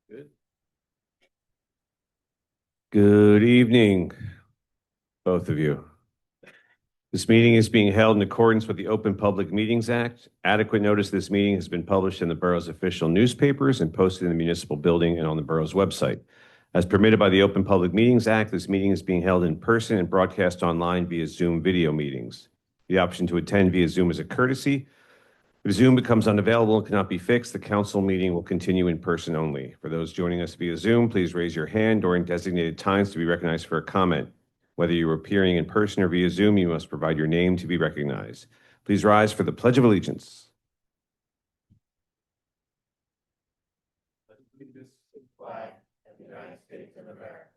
Good. Good evening, both of you. This meeting is being held in accordance with the Open Public Meetings Act. Adequate notice of this meeting has been published in the borough's official newspapers and posted in the municipal building and on the borough's website. As permitted by the Open Public Meetings Act, this meeting is being held in person and broadcast online via Zoom video meetings. The option to attend via Zoom is a courtesy. If Zoom becomes unavailable and cannot be fixed, the council meeting will continue in person only. For those joining us via Zoom, please raise your hand during designated times to be recognized for a comment. Whether you are appearing in person or via Zoom, you must provide your name to be recognized. Please rise for the Pledge of Allegiance. Allegiance to the flag of the United States of America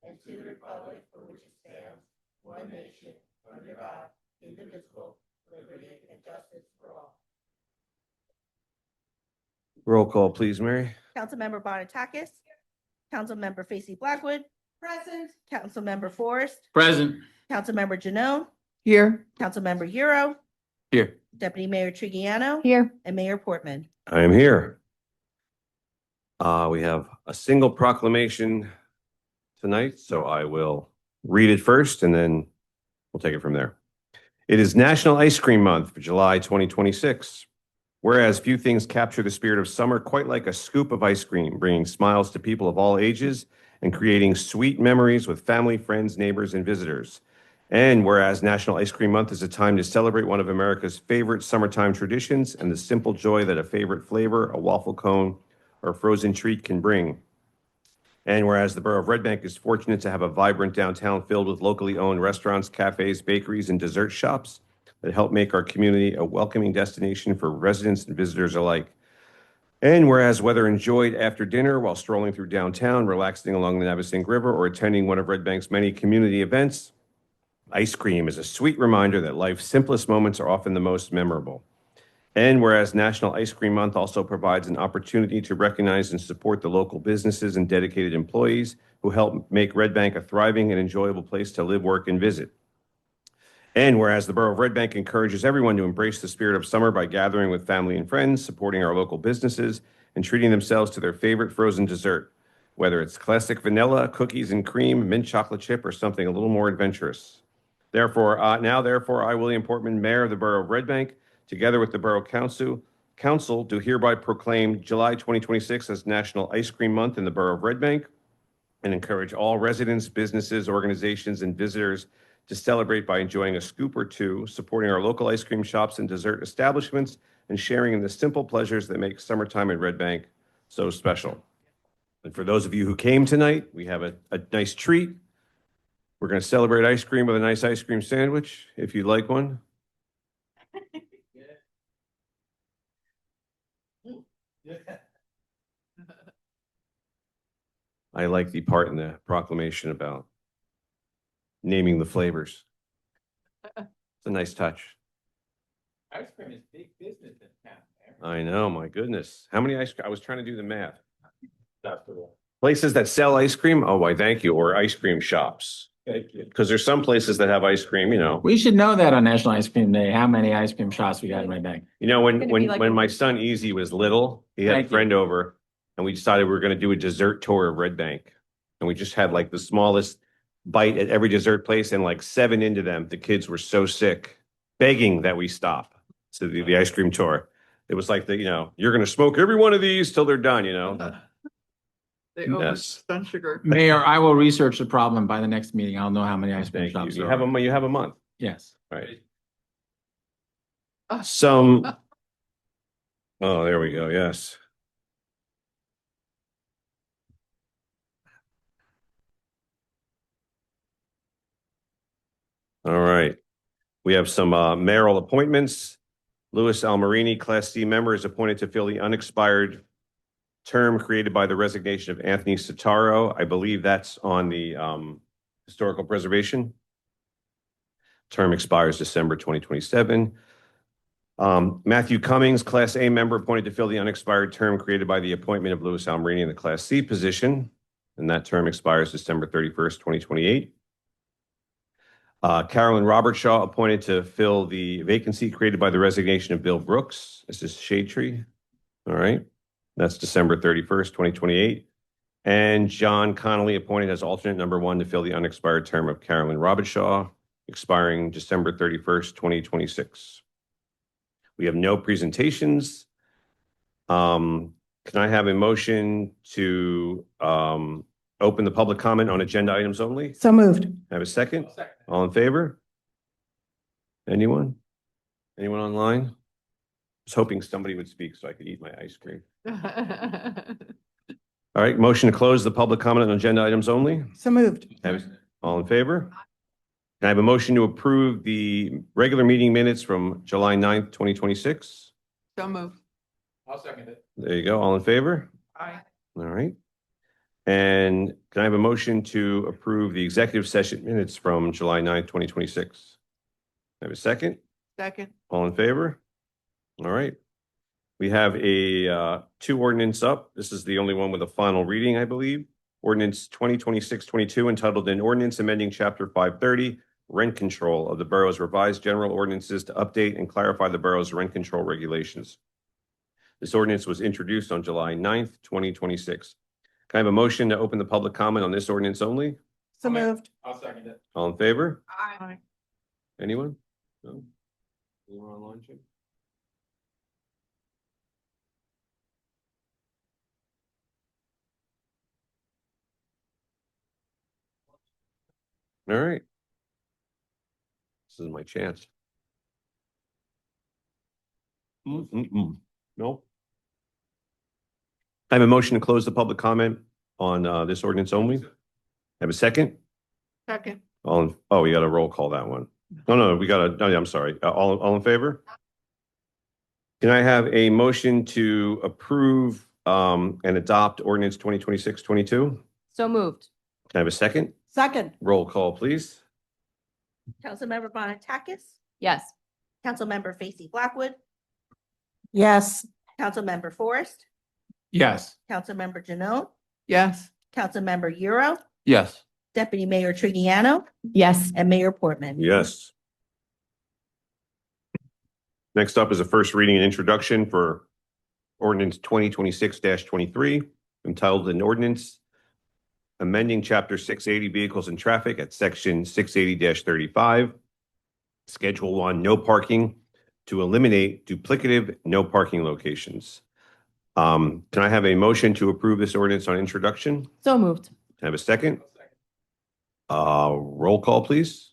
and to the republic for which it stands, one nation, under God, indivisible, liberty and justice for all. Roll call, please, Mary. Councilmember Bonatakis. Councilmember Facey Blackwood. Present. Councilmember Forrest. Present. Councilmember Janone. Here. Councilmember Euro. Here. Deputy Mayor Trigiano. Here. And Mayor Portman. I am here. We have a single proclamation tonight, so I will read it first and then we'll take it from there. It is National Ice Cream Month for July 2026. Whereas few things capture the spirit of summer quite like a scoop of ice cream, bringing smiles to people of all ages and creating sweet memories with family, friends, neighbors, and visitors. And whereas National Ice Cream Month is a time to celebrate one of America's favorite summertime traditions and the simple joy that a favorite flavor, a waffle cone, or frozen treat can bring. And whereas the borough of Red Bank is fortunate to have a vibrant downtown filled with locally owned restaurants, cafes, bakeries, and dessert shops that help make our community a welcoming destination for residents and visitors alike. And whereas whether enjoyed after dinner while strolling through downtown, relaxing along the Navasink River, or attending one of Red Bank's many community events, ice cream is a sweet reminder that life's simplest moments are often the most memorable. And whereas National Ice Cream Month also provides an opportunity to recognize and support the local businesses and dedicated employees who help make Red Bank a thriving and enjoyable place to live, work, and visit. And whereas the borough of Red Bank encourages everyone to embrace the spirit of summer by gathering with family and friends, supporting our local businesses, and treating themselves to their favorite frozen dessert, whether it's classic vanilla, cookies and cream, mint chocolate chip, or something a little more adventurous. Therefore, I, William Portman, Mayor of the Borough of Red Bank, together with the Borough Council, do hereby proclaim July 2026 as National Ice Cream Month in the Borough of Red Bank and encourage all residents, businesses, organizations, and visitors to celebrate by enjoying a scoop or two, supporting our local ice cream shops and dessert establishments, and sharing in the simple pleasures that make summertime in Red Bank so special. And for those of you who came tonight, we have a nice treat. We're going to celebrate ice cream with a nice ice cream sandwich, if you'd like one. I like the part in the proclamation about naming the flavors. It's a nice touch. Ice cream is big business in town. I know, my goodness. How many ice cream? I was trying to do the math. Places that sell ice cream? Oh, why, thank you. Or ice cream shops. Because there's some places that have ice cream, you know. We should know that on National Ice Cream Day, how many ice cream shops we got in Red Bank. You know, It's gonna be like when a- my son Easy was little, he had a Thank you. friend over and we decided we were going to do a dessert tour of Red Bank. And we just had like the smallest bite at every dessert place and like 7 into them. The kids were so sick, begging that we stop. So the ice cream tour, it was like you're going to smoke every one of these till they're done, you know. They Yes. overdone sugar. Mayor, I will research the problem by the next meeting. I'll know how many ice cream Thank you. shops You there have are. you have a month, Yes. right? Ah. Some. Oh, there we go. Yes. All right. We have some mayoral appointments. Louis Almarini, Class C member, is appointed to fill the unexpired term created by the resignation of Anthony Sotaro. I believe that's on the historical preservation. Term expires December 2027. Matthew Cummings, Class A member, appointed to fill the unexpired term created by the appointment of Louis Almarini in the Class C position, and that term expires December 31st, 2028. Carolyn Robertshaw, appointed to fill the vacancy created by the resignation of Bill Brooks. This is Shade Tree. All right. That's December 31st, 2028. And John Connolly appointed as alternate number 1 to fill the unexpired term of Carolyn Robertshaw, expiring December 31st, 2026. We have no presentations. Can I have a motion to open the public comment on agenda items only? So moved. Have a second? All in favor? Anyone? Anyone online? I was hoping somebody would speak so I could eat my ice cream. All right, motion to close the public comment on agenda items only. So moved. All in favor? Can I have a motion to approve the regular meeting minutes from July 9th, 2026? So moved. I'll second it. There you go. All in favor? Aye. All right. And can I have a motion to approve the executive session minutes from July 9th, 2026? Have a second? Second. All in favor? All right. We have a 2 ordinance up. This is the only one with a final reading, I believe. Ordinance 2026-22 entitled an ordinance amending chapter 530 rent control of the borough's revised general ordinances to update and clarify the borough's rent control regulations. This ordinance was introduced on July 9th, 2026. Can I have a motion to open the public comment on this ordinance only? So moved. I'll second it. All in favor? Aye. Anyone? No? Anyone online, Jim? All right. This is my chance. No. I have a motion to close the public comment on this ordinance only. Have a second? Second. Oh, we got to roll call that one. No, we got to, I'm sorry. All in favor? Can I have a motion to approve and adopt ordinance 2026-22? So moved. Can I have a second? Second. Roll call, please. Councilmember Bonatakis, Yes. Councilmember Facey Blackwood, Yes. Councilmember Forrest, Yes. Councilmember Janot, Yes. Councilmember Euro, Yes. Deputy Mayor Trigiano, Yes. and Mayor Portman. Yes. Next up is a first reading and introduction for ordinance 2026-23, entitled an ordinance amending chapter 680 vehicles and traffic at section 680-35, schedule 1, no parking, to eliminate duplicative no parking locations. Can I have a motion to approve this ordinance on introduction? So moved. Can I have a second? Roll call, please.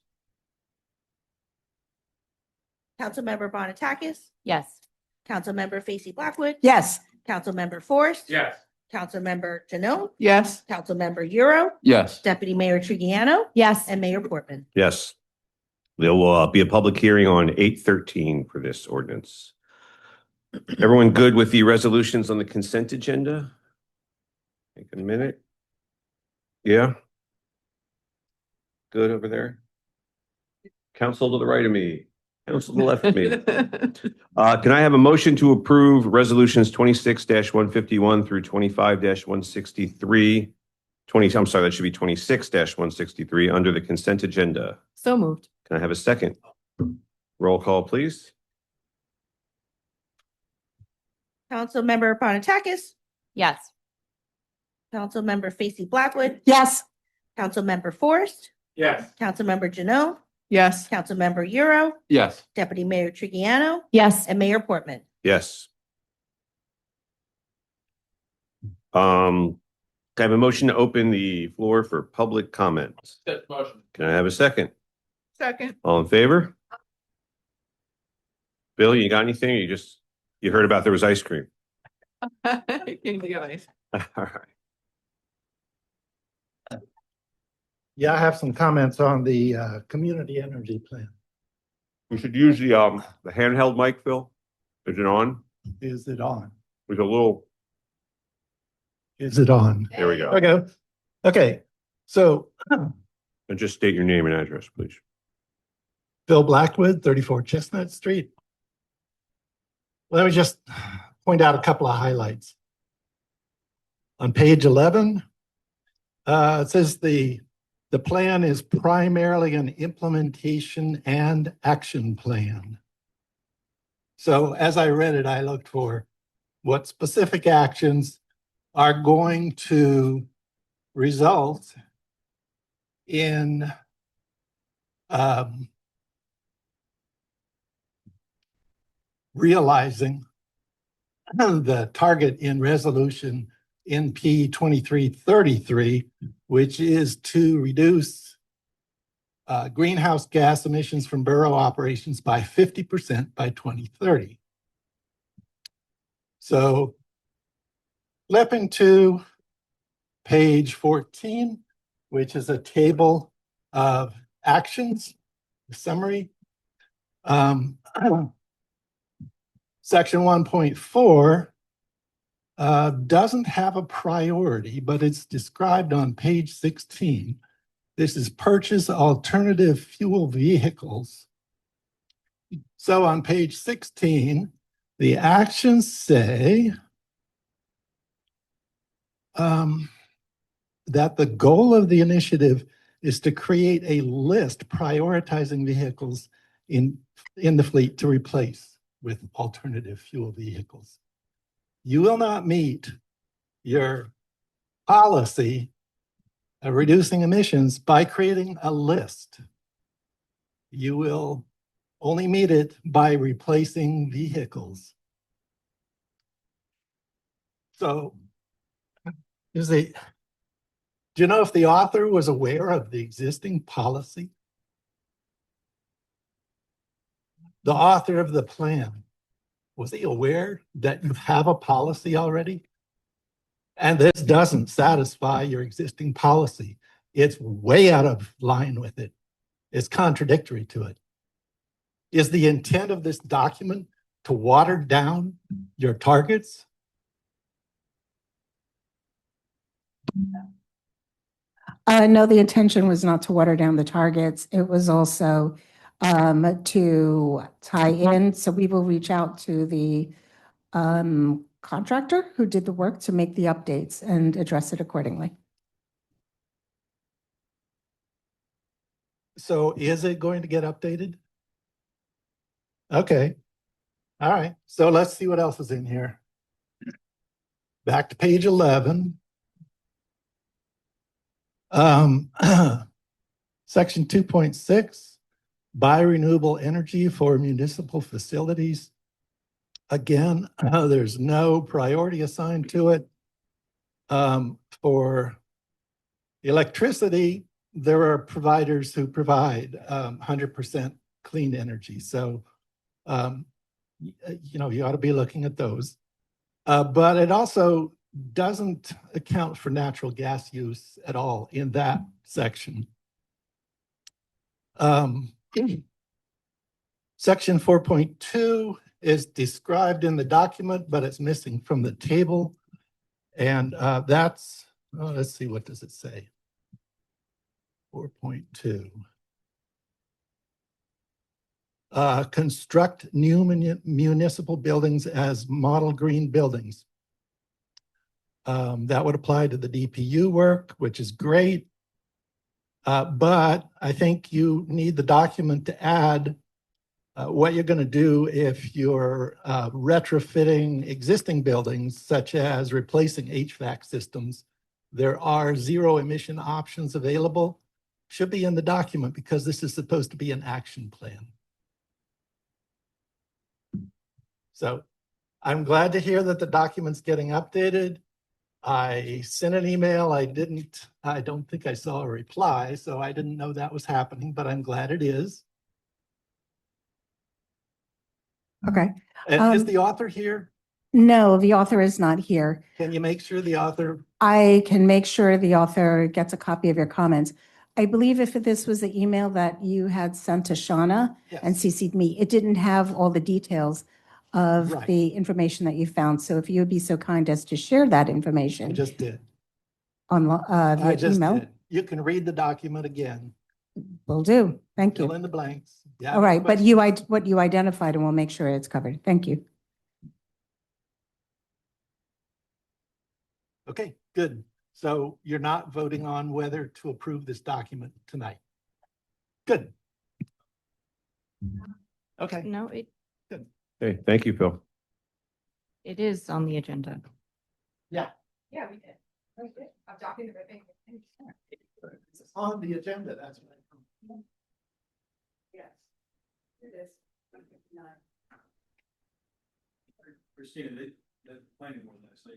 Councilmember Bonatakis, Yes. Councilmember Facey Blackwood, Yes. Councilmember Forrest, Yes. Councilmember Janot, Yes. Councilmember Euro, Yes. Deputy Mayor Trigiano, Yes. and Mayor Portman. Yes. There will be a public hearing on 8/13 for this ordinance. Everyone good with the resolutions on the consent agenda? Take a minute. Yeah? Good over there? Council to the right of me. Council to the left of me. Can I have a motion to approve resolutions 26-151 through 25-163? I'm sorry, that should be 26-163 under the consent agenda. So moved. Can I have a second? Roll call, please. Councilmember Bonatakis, Yes. Councilmember Facey Blackwood, Yes. Councilmember Forrest, Yes. Councilmember Janot, Yes. Councilmember Euro, Yes. Deputy Mayor Trigiano, Yes. and Mayor Portman. Yes. Can I have a motion to open the floor for public comments? Motion. Can I have a second? Second. All in favor? Bill, you got anything? Or you heard about there was ice cream? Came to get ice. All right. Yeah, I have some comments on the community energy plan. We should use the handheld mic, Phil. Is it on? Is it on? There's a little, Is it on? there we go. Okay. Okay. So And just state your name and address, please. Phil Blackwood, 34 Chestnut Street. Let me just point out a couple of highlights. On page 11, it says the plan is primarily an implementation and action plan. So as I read it, I looked for what specific actions are going to result in realizing the target in resolution NP 2333, which is to reduce greenhouse gas emissions from borough operations by 50% by 2030. So flipping to page 14, which is a table of actions, summary. Section 1.4 doesn't have a priority, but it's described on page 16. This is purchase alternative fuel vehicles. So on page 16, the actions say that the goal of the initiative is to create a list prioritizing vehicles in the fleet to replace with alternative fuel vehicles. You will not meet your policy of reducing emissions by creating a list. You will only meet it by replacing vehicles. So, do you know if the author was aware of the existing policy? The author of the plan, was he aware that you have a policy already? And this doesn't satisfy your existing policy. It's way out of line with it. It's contradictory to it. Is the intent of this document to water down your targets? No, the intention was not to water down the targets. It was also to tie in. So we will reach out to the contractor who did the work to make the updates and address it accordingly. So is it going to get updated? Okay. All right. So let's see what else is in here. Back to page 11. Section 2.6, buy renewable energy for municipal facilities. Again, there's no priority assigned to it. For electricity, there are providers who provide 100% clean energy. So, you know, you ought to be looking at those. But it also doesn't account for natural gas use at all in that section. Section 4.2 is described in the document, but it's missing from the table. And that's, let's see, what does it say? 4.2. Construct new municipal buildings as model green buildings. That would apply to the DPU work, which is great. But I think you need the document to add what you're going to do if you're retrofitting existing buildings, such as replacing HVAC systems. There are zero emission options available. Should be in the document because this is supposed to be an action plan. So I'm glad to hear that the document's getting updated. I sent an email. I don't think I saw a reply, so I didn't know that was happening, but I'm glad it is. Okay. And is the author here? No, the author is not here. Can you make sure the author? I can make sure the author gets a copy of your comments. I believe if this was the email that you had sent to Shauna and Yes. CC'd me, it didn't have all the details of Right. the information that you found. So if you would be so kind as to share that I information just did. on I via just email, did. You can read the document again. will do. Thank Fill you. in the blanks. Yeah. All right, but what you identified, and we'll make sure it's covered. Thank you. Okay, good. So you're not voting on whether to approve this document tonight. Good. Okay. No, it Okay, thank you, Phil. is on the agenda. Yeah. Yeah, we did. I'm talking to It's on the agenda, that's what. Yes. It is. Christina, the planning board, that's like,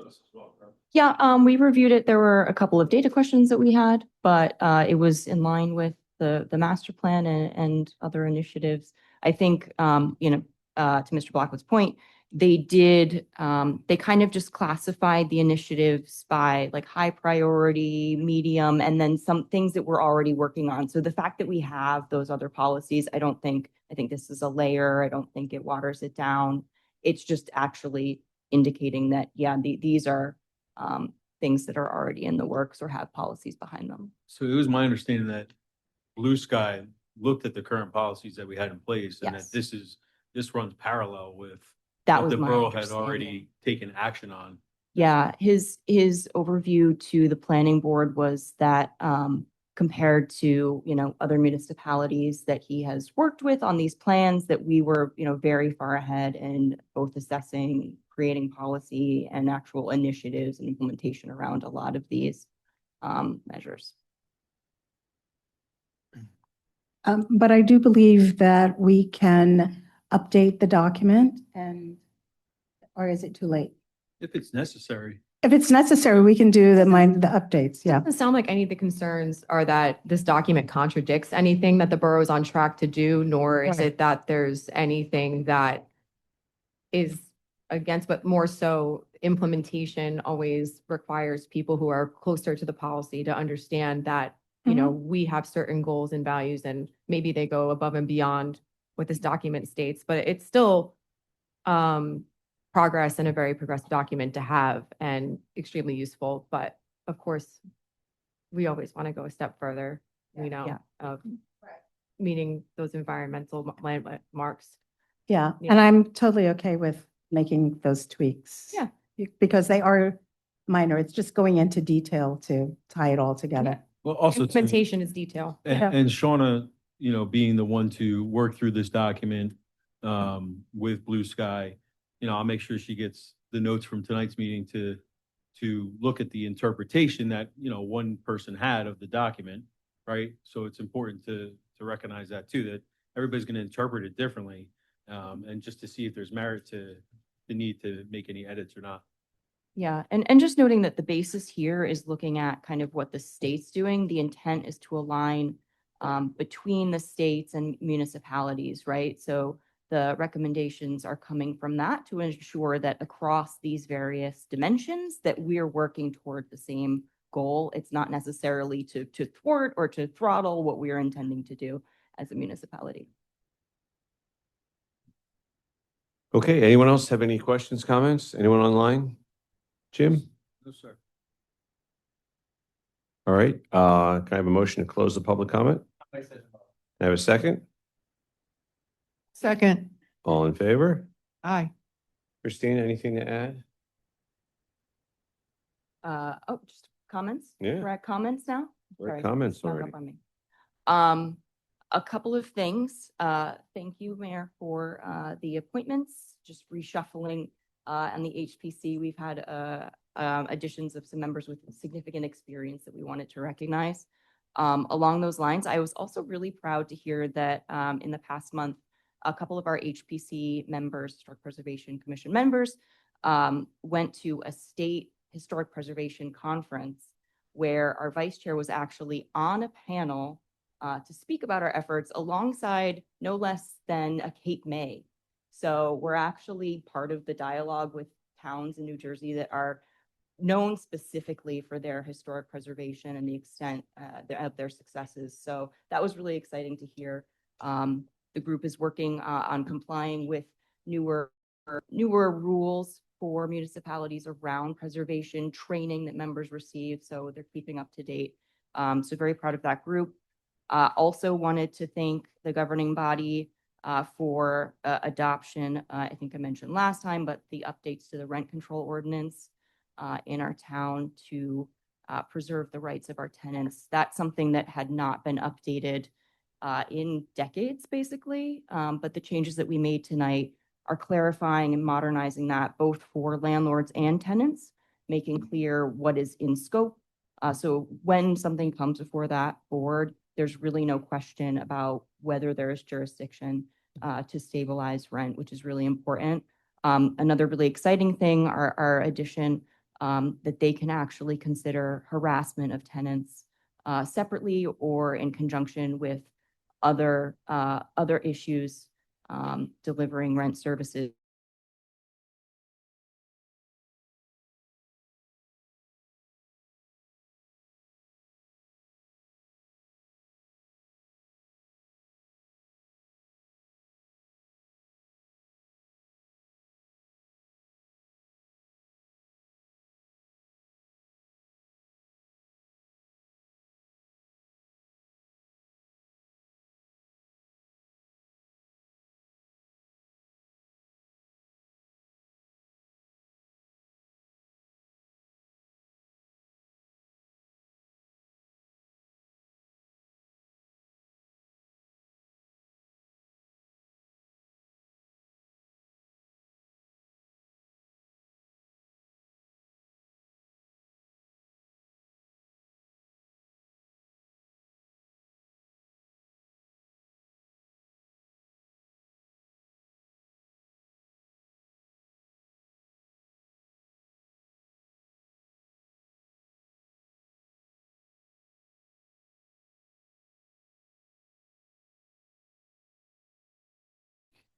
us as well, right? Yeah, we reviewed it. There were a couple of data questions that we had, but it was in line with the master plan and other initiatives. I think, to Mr. Blackwood's point, they did, they kind of just classified the initiatives by like high priority, medium, and then some things that we're already working on. So the fact that we have those other policies, I think this is a layer. I don't think it waters it down. It's just actually indicating that, yeah, these are things that are already in the works or have policies behind them. So it was my understanding that Blue Sky looked at the current policies that we had in place and Yes. that this runs parallel with That what was the my borough had understanding. already taken action on. Yeah, his overview to the planning board was that compared to, other municipalities that he has worked with on these plans, that we were, very far ahead in both assessing, creating policy and actual initiatives and implementation around a lot of these measures. But I do believe that we can update the document or is it too late? If it's necessary. If it's necessary, we can do the updates, yeah. Doesn't sound like any of the concerns are that this document contradicts anything that the borough is on track to do, nor is Right. it that there's anything that is against, but more so implementation always requires people who are closer to the policy to understand that, we have certain goals and values and maybe they go above and beyond what this document states, but it's still progress and a very progressive document to have and extremely useful. But of course, we always want to go a step further, Yeah. of meeting those environmental landmarks. Yeah, Yeah. and I'm totally okay with making those tweaks. Yeah. Because they are minor. It's just going into detail to tie it all together. Well, also too, Implementation is detail. and Shauna, being the one to work through this document with Blue Sky, I'll make sure she gets the notes from tonight's meeting to look at the interpretation that, one person had of the document, right? So it's important to recognize that too, that everybody's going to interpret it differently, and just to see if there's merit to the need to make any edits or not. Yeah, and just noting that the basis here is looking at kind of what the state's doing. The intent is to align between the states and municipalities, right? So the recommendations are coming from that to ensure that across these various dimensions that we're working toward the same goal. It's not necessarily to thwart or to throttle what we are intending to do as a municipality. Okay, anyone else have any questions, comments? Anyone online? Jim? No, sir. All right, can I have a motion to close the public comment? I have a second? Second. All in favor? Aye. Christina, anything to add? Just comments? Yeah. We're at comments now? We're at Sorry, comments snuck already. up on me. A couple of things. Thank you, Mayor, for the appointments, just reshuffling and the HPC. We've had additions of some members with significant experience that we wanted to recognize. Along those lines, I was also really proud to hear that in the past month, a couple of our HPC members, Historic Preservation Commission members, went to a state historic preservation conference where our vice chair was actually on a panel to speak about our efforts alongside no less than a Cape May. So we're actually part of the dialogue with towns in New Jersey that are known specifically for their historic preservation and the extent of their successes. So that was really exciting to hear. The group is working on complying with newer rules for municipalities around preservation training that members receive. So they're keeping up to date. So very proud of that group. Also wanted to thank the governing body for adoption. I think I mentioned last time, but the updates to the rent control ordinance in our town to preserve the rights of our tenants. That's something that had not been updated in decades, basically. But the changes that we made tonight are clarifying and modernizing that both for landlords and tenants, making clear what is in scope So when something comes before that board, there's really no question about whether there is jurisdiction to stabilize rent, which is really important. Another really exciting thing, our addition, that they can actually consider harassment of tenants separately or in conjunction with other issues delivering rent services.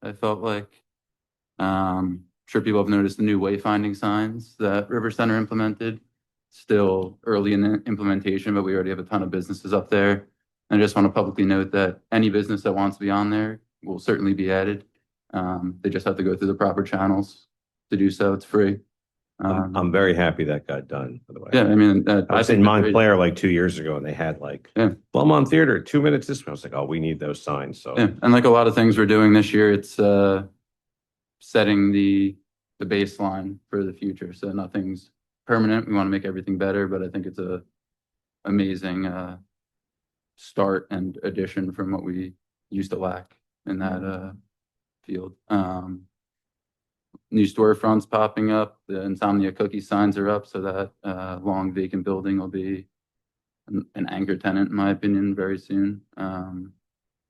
I felt like, sure people have noticed the new wayfinding signs that River Center implemented. Still early in the implementation, but we already have a ton of businesses up there. And I just want to publicly note that any business that wants to be on there will certainly be added. They just have to go through the proper channels to do so. It's free. I'm very happy that got done, by the way. Yeah, I mean, I was think in that's great. Montclair like 2 years ago and they had like Yeah. Belmont Theater, 2 minutes this way. I was like, oh, we need those signs. So Yeah, and like a lot of things we're doing this year, it's setting the baseline for the future. So nothing's permanent. We want to make everything better, but I think it's a amazing start and addition from what we used to lack in that field. New storefronts popping up. The Insomnia Cookie signs are up, so that long vacant building will be an anchor tenant, in my opinion, very soon.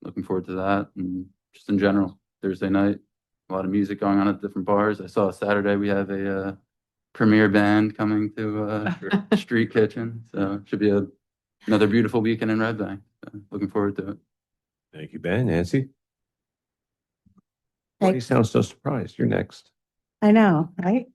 Looking forward to that, and just in general, Thursday night, a lot of music going on at different bars. I saw Saturday we have a premier band coming to Street Kitchen, so it should be another beautiful weekend in Red Bank. So looking forward to it. thank you, Ben. Nancy? Why do you Thanks. sound so surprised? You're next. I know, right?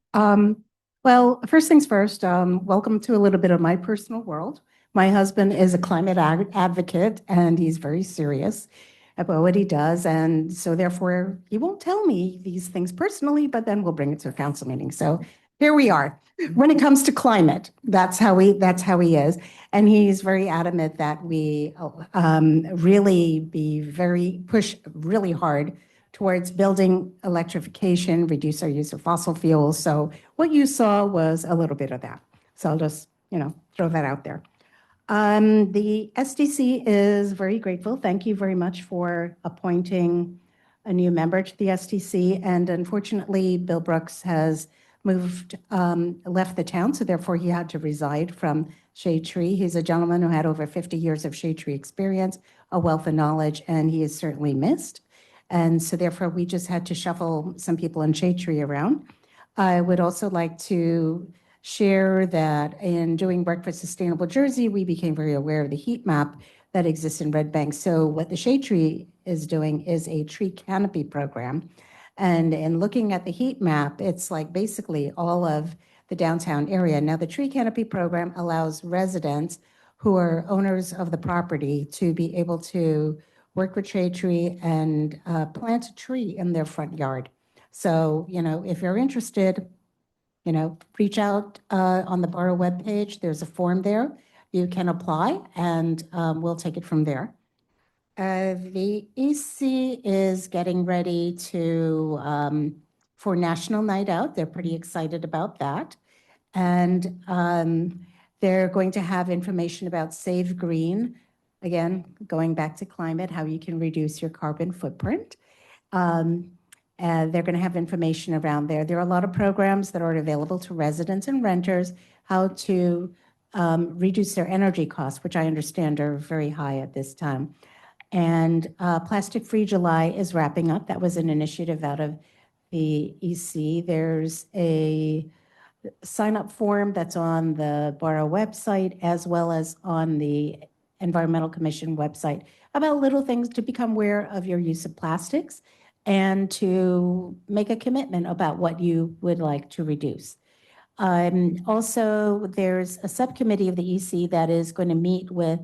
Well, first things first, welcome to a little bit of my personal world. My husband is a climate advocate and he's very serious about what he does. And so therefore, he won't tell me these things personally, but then we'll bring it to a council meeting. So here we are. When it comes to climate, that's how he is. And he's very adamant that we really push really hard towards building electrification, reduce our use of fossil fuels. So what you saw was a little bit of that. So I'll just, throw that out there. The SDC is very grateful. Thank you very much for appointing a new member to the SDC. And unfortunately, Bill Brooks has left the town, so therefore he had to reside from Shade Tree. He's a gentleman who had over 50 years of Shade Tree experience, a wealth of knowledge, and he is certainly missed. And so therefore, we just had to shuffle some people in Shade Tree around. I would also like to share that in doing Work for Sustainable Jersey, we became very aware of the heat map that exists in Red Bank. So what the Shade Tree is doing is a tree canopy program. And in looking at the heat map, it's like basically all of the downtown area. Now, the tree canopy program allows residents who are owners of the property to be able to work with Shade Tree and plant a tree in their front yard. So, if you're interested, reach out on the borough webpage. There's a form there. You can apply and we'll take it from there. The EC is getting ready for National Night Out. They're pretty excited about that. And they're going to have information about Save Green. Again, going back to climate, how you can reduce your carbon footprint. And they're going to have information around there. There are a lot of programs that are available to residents and renters, how to reduce their energy costs, which I understand are very high at this time. And Plastic Free July is wrapping up. That was an initiative out of the EC. There's a sign-up form that's on the Borough website as well as on the Environmental Commission website about little things to become aware of your use of plastics and to make a commitment about what you would like to reduce. Also, there's a subcommittee of the EC that is going to meet with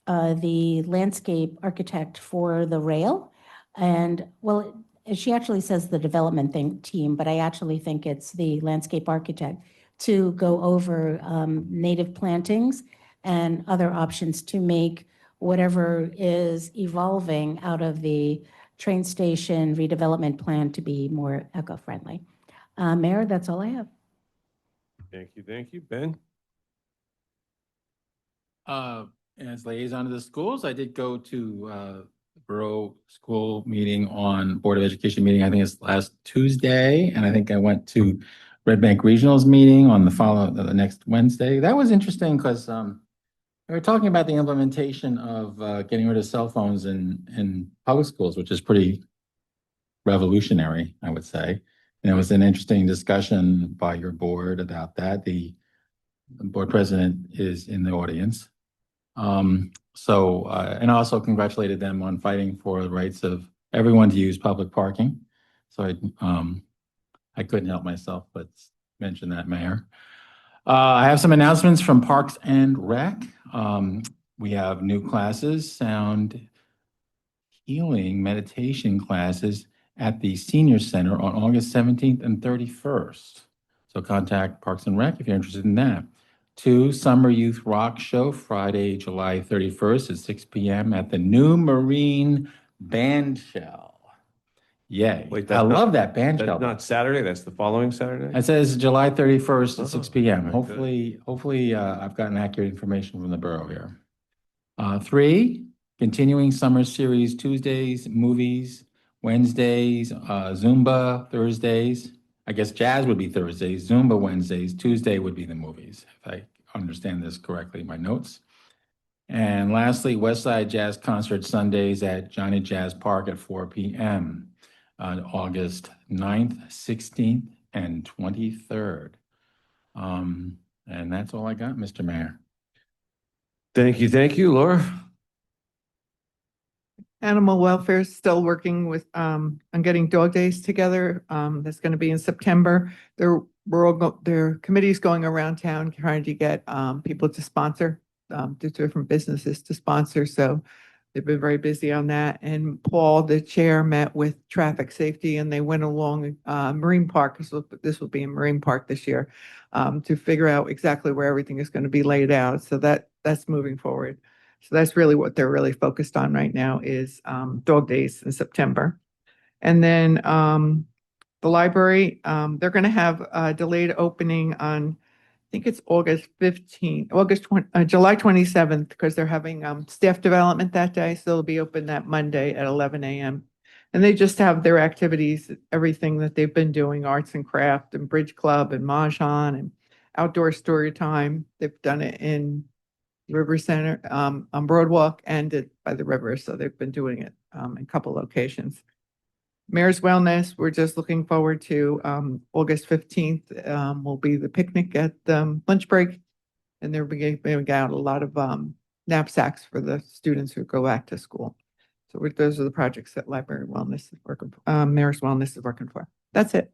the landscape architect for the rail. And well, she actually says the development team, but I actually think it's the landscape architect to go over native plantings and other options to make whatever is evolving out of the train station redevelopment plan to be more eco-friendly. Mayor, that's all I have. Thank you. Thank you. Ben? As liaison to the schools, I did go to Borough School meeting on Board of Education meeting, I think it's last Tuesday, and I think I went to Red Bank Regionals meeting on the next Wednesday. That was interesting because we were talking about the implementation of getting rid of cell phones in public schools, which is pretty revolutionary, I would say. And it was an interesting discussion by your board about that. The board president is in the audience. And I also congratulated them on fighting for the rights of everyone to use public parking. So I couldn't help myself but mention that, Mayor. I have some announcements from Parks and Rec. We have new classes, sound healing meditation classes at the Senior Center on August 17th and 31st. So contact Parks and Rec if you're interested in that. 2, Summer Youth Rock Show, Friday, July 31st at 6 p.m. at the New Marine Bandshell. Yay. Wait, I love that bandshell. That's not Saturday, that's the following Saturday? It says July 31st at 6 p.m. very Hopefully, I've gotten accurate information from the borough here. 3, continuing summer series, Tuesdays, movies, Wednesdays, Zumba, Thursdays. I guess jazz would be Thursdays, Zumba Wednesdays, Tuesday would be the movies, if I understand this correctly in my notes. And lastly, Westside Jazz Concert Sundays at Johnny Jazz Park at 4 p.m. on August 9th, 16th, and 23rd. And that's all I got, Mr. Mayor. Thank you. Thank you. Laura? Animal welfare is still working with, on getting dog days together. That's going to be in September. Their committee's going around town trying to get, people to sponsor, different businesses to sponsor. So they've been very busy on that. And Paul, the chair, met with traffic safety and they went along, Marine Park. This will be in Marine Park this year, to figure out exactly where everything is going to be laid out. So that's moving forward. So that's really what they're really focused on right now is dog days in September. And then the library, they're going to have a delayed opening on, I think it's July 27th, because they're having staff development that day. So they'll be open that Monday at 11 a.m. And they just have their activities, everything that they've been doing, arts and craft and bridge club and mahjong and outdoor story time. They've done it in River Center, on Broadwalk and by the river. So they've been doing it in a couple locations. Mayor's Wellness, we're just looking forward to August 15th will be the picnic at lunch break. And they're giving out a lot of knapsacks for the students who go back to school. So those are the projects that Library Wellness is working for, Mayor's Wellness is working for. That's it.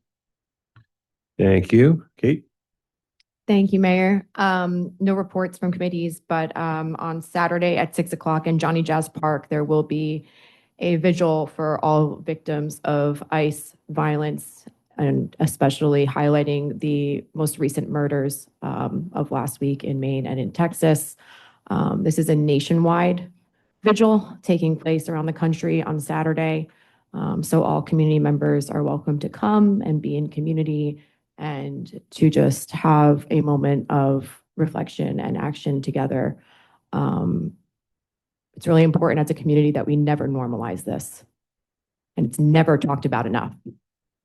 Thank you. Kate? Thank you, Mayor. No reports from committees, but on Saturday at 6 o'clock in Johnny Jazz Park, there will be a vigil for all victims of ICE violence, and especially highlighting the most recent murders of last week in Maine and in Texas. This is a nationwide vigil taking place around the country on Saturday. So all community members are welcome to come and be in community and to just have a moment of reflection and action together. It's really important as a community that we never normalize this. And it's never talked about enough.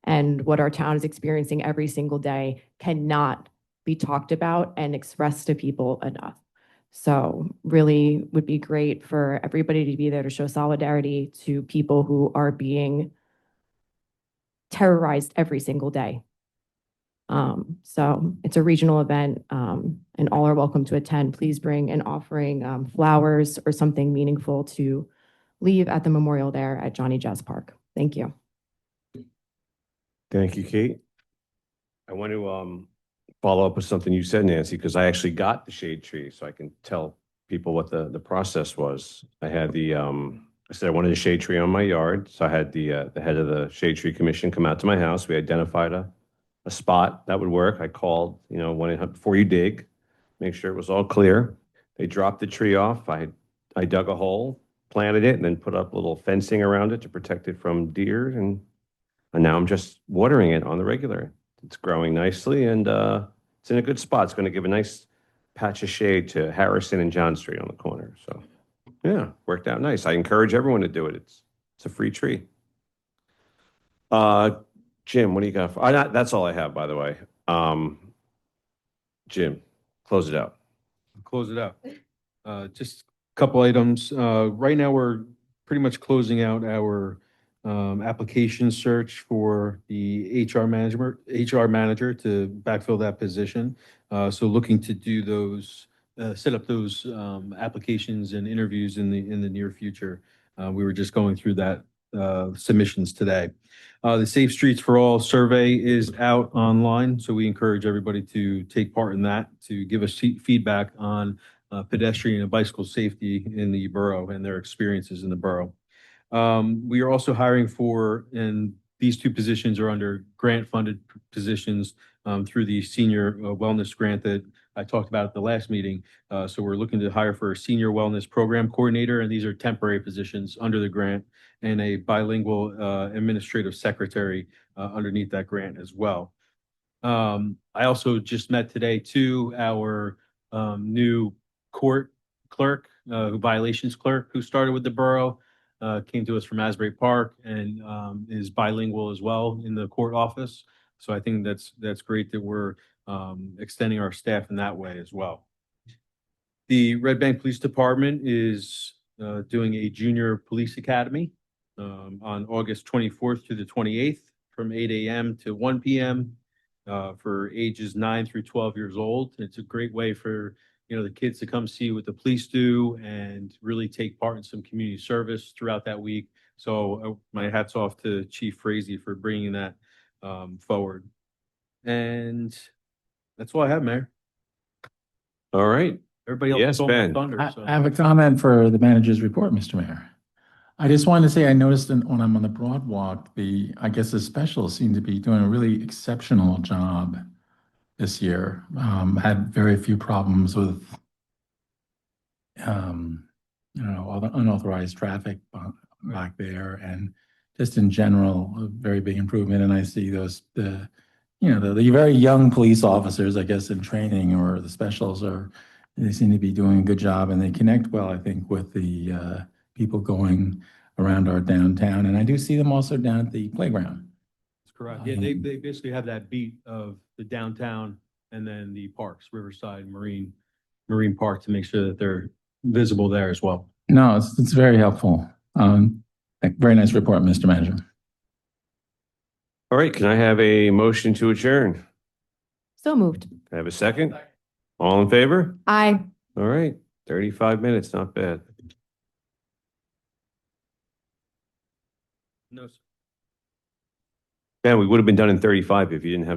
And what our town is experiencing every single day cannot be talked about and expressed to people enough. So really would be great for everybody to be there to show solidarity to people who are being terrorized every single day. So it's a regional event, and all are welcome to attend. Please bring an offering, flowers or something meaningful to leave at the memorial there at Johnny Jazz Park. Thank you. Thank you, Kate. I want to follow up with something you said, Nancy, because I actually got the shade tree, so I can tell people what the process was. I had I said I wanted a shade tree on my yard, so I had the head of the Shade Tree Commission come out to my house. We identified a spot that would work. I called, 1-800 before you dig, make sure it was all clear. They dropped the tree off. I dug a hole, planted it, and then put up little fencing around it to protect it from deer. And now I'm just watering it on the regular. It's growing nicely, and it's in a good spot. It's going to give a nice patch of shade to Harrison and John Street on the corner. So, yeah, worked out nice. I encourage everyone to do it. It's a free tree. Jim, what do you got? That's all I have, by the way. Jim, close it out. Close it out. Just a couple items. Right now, we're pretty much closing out our application search for the HR manager to backfill that position. So looking to do those, set up those applications and interviews in the near future. We were just going through that submissions today. The Safe Streets for All survey is out online, so we encourage everybody to take part in that, to give us feedback on pedestrian and bicycle safety in the borough and their experiences in the borough. We are also hiring for, and these two positions are under grant-funded positions through the senior wellness grant that I talked about at the last meeting. So we're looking to hire for a senior wellness program coordinator, and these are temporary positions under the grant, and a bilingual administrative secretary underneath that grant as well. I also just met today too our new court clerk, violations clerk, who started with the borough, came to us from Asbury Park, and is bilingual as well in the court office. So I think that's great that we're extending our staff in that way as well. The Red Bank Police Department is doing a junior police academy on August 24th to the 28th from 8 a.m. to 1 p.m. For ages 9 through 12 years old. It's a great way for the kids to come see what the police do and really take part in some community service throughout that week. So my hat's off to Chief Frazee for bringing that forward. And that's all I have, Mayor. All right. Everybody else Yes, stole my Ben. thunder. So. I have a comment for the manager's report, Mr. Mayor. I just wanted to say I noticed when I'm on the Broad Walk, I guess the specials seem to be doing a really exceptional job this year. Had very few problems with, all the unauthorized traffic back there, and just in general, a very big improvement. And I see the very young police officers, I guess, in training, or the specials, they seem to be doing a good job, and they connect well, I think, with the people going around our downtown. And I do see them also down at the playground. That's correct. Yeah, they basically have that beat of the downtown and then the parks, Riverside, Marine Park, to make sure that they're visible there as well. No, it's very helpful. Very nice report, Mr. Manager. All right, can I have a motion to adjourn? So moved. Can I have a second? All in favor? Aye. All right, 35 minutes, not bad. No, sir. Ben, we would have been done in 35 if you didn't have